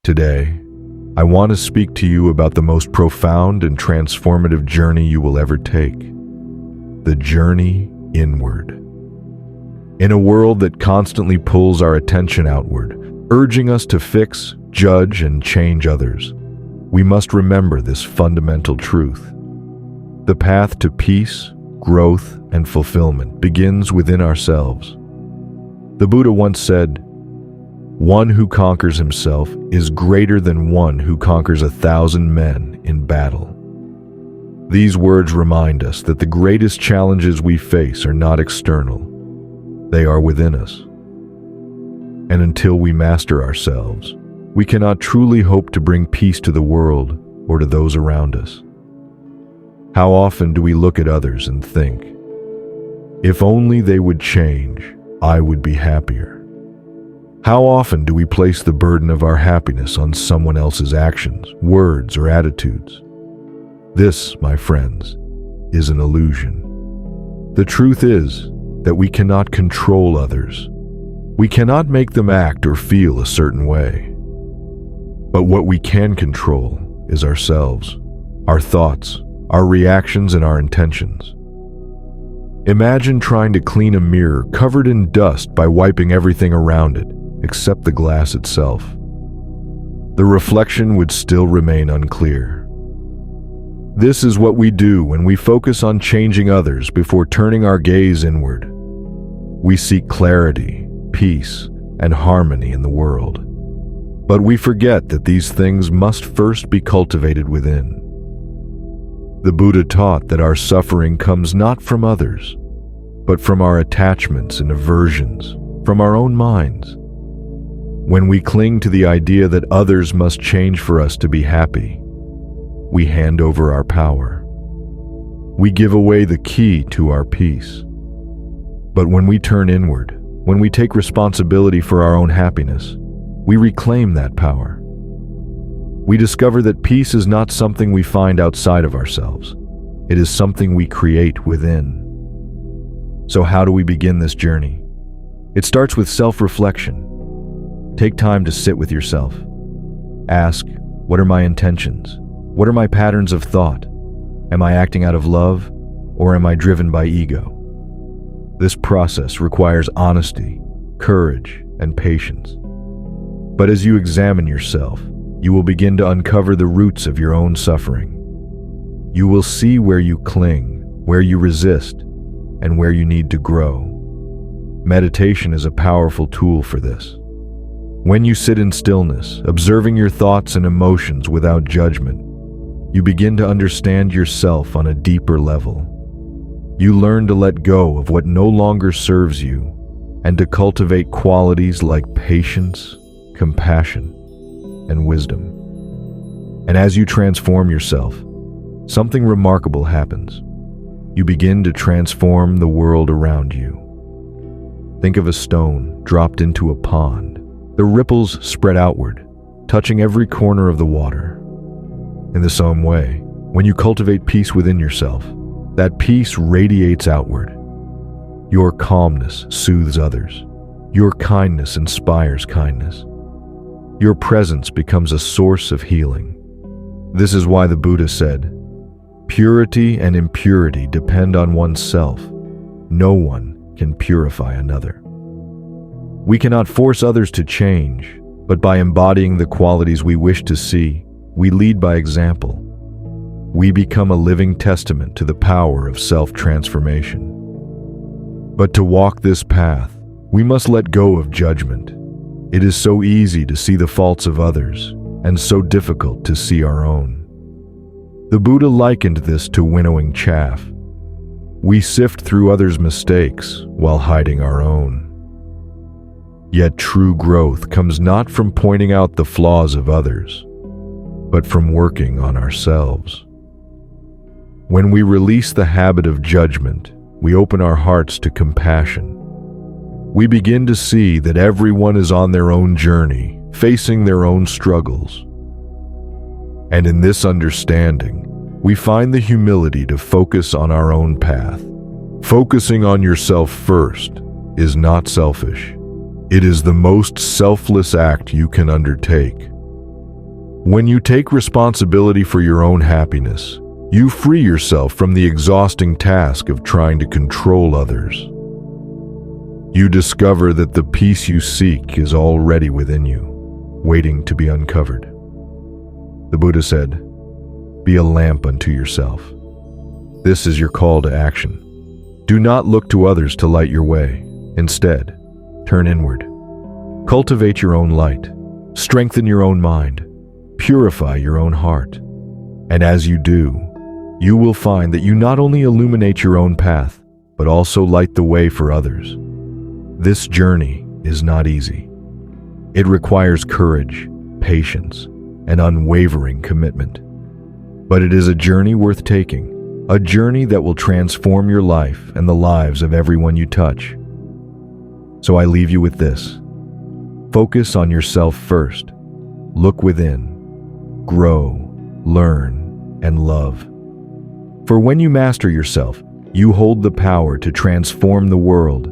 Today, I want to speak to you about the most profound and transformative journey you will ever take. The journey inward. In a world that constantly pulls our attention outward, urging us to fix, judge, and change others, we must remember this fundamental truth. The path to peace, growth, and fulfillment begins within ourselves. The Buddha once said, "One who conquers himself is greater than one who conquers 1,000 men in battle." These words remind us that the greatest challenges we face are not external. They are within us. And until we master ourselves, we cannot truly hope to bring peace to the world or to those around us. How often do we look at others and think, "If only they would change, I would be happier." How often do we place the burden of our happiness on someone else's actions, words, or attitudes? This, my friends, is an illusion. The truth is that we cannot control others. We cannot make them act or feel a certain way. But what we can control is ourselves, our thoughts, our reactions, and our intentions. Imagine trying to clean a mirror covered in dust by wiping everything around it, except the glass itself. The reflection would still remain unclear. This is what we do when we focus on changing others before turning our gaze inward. We seek clarity, peace, and harmony in the world. But we forget that these things must first be cultivated within. The Buddha taught that our suffering comes not from others, but from our attachments and aversions, from our own minds. When we cling to the idea that others must change for us to be happy, we hand over our power. We give away the key to our peace. But when we turn inward, when we take responsibility for our own happiness, we reclaim that power. We discover that peace is not something we find outside of ourselves. It is something we create within. So how do we begin this journey? It starts with self-reflection. Take time to sit with yourself. Ask, what are my intentions? What are my patterns of thought? Am I acting out of love, or am I driven by ego? This process requires honesty, courage, and patience. But as you examine yourself, you will begin to uncover the roots of your own suffering. You will see where you cling, where you resist, and where you need to grow. Meditation is a powerful tool for this. When you sit in stillness, observing your thoughts and emotions without judgment, you begin to understand yourself on a deeper level. You learn to let go of what no longer serves you and to cultivate qualities like patience, compassion, and wisdom. And as you transform yourself, something remarkable happens. You begin to transform the world around you. Think of a stone dropped into a pond. The ripples spread outward, touching every corner of the water. In the same way, when you cultivate peace within yourself, that peace radiates outward. Your calmness soothes others. Your kindness inspires kindness. Your presence becomes a source of healing. This is why the Buddha said, "Purity and impurity depend on oneself. No one can purify another." We cannot force others to change, but by embodying the qualities we wish to see, we lead by example. We become a living testament to the power of self-transformation. But to walk this path, we must let go of judgment. It is so easy to see the faults of others, and so difficult to see our own. The Buddha likened this to winnowing chaff. We sift through others' mistakes while hiding our own. Yet true growth comes not from pointing out the flaws of others, but from working on ourselves. When we release the habit of judgment, we open our hearts to compassion. We begin to see that everyone is on their own journey, facing their own struggles. And in this understanding, we find the humility to focus on our own path. Focusing on yourself first is not selfish. It is the most selfless act you can undertake. When you take responsibility for your own happiness, you free yourself from the exhausting task of trying to control others. You discover that the peace you seek is already within you, waiting to be uncovered. The Buddha said, "Be a lamp unto yourself." This is your call to action. Do not look to others to light your way. Instead, turn inward. Cultivate your own light. Strengthen your own mind. Purify your own heart. And as you do, you will find that you not only illuminate your own path, but also light the way for others. This journey is not easy. It requires courage, patience, and unwavering commitment. But it is a journey worth taking, a journey that will transform your life and the lives of everyone you touch. So I leave you with this. Focus on yourself first. Look within. Grow, learn, and love. For when you master yourself, you hold the power to transform the world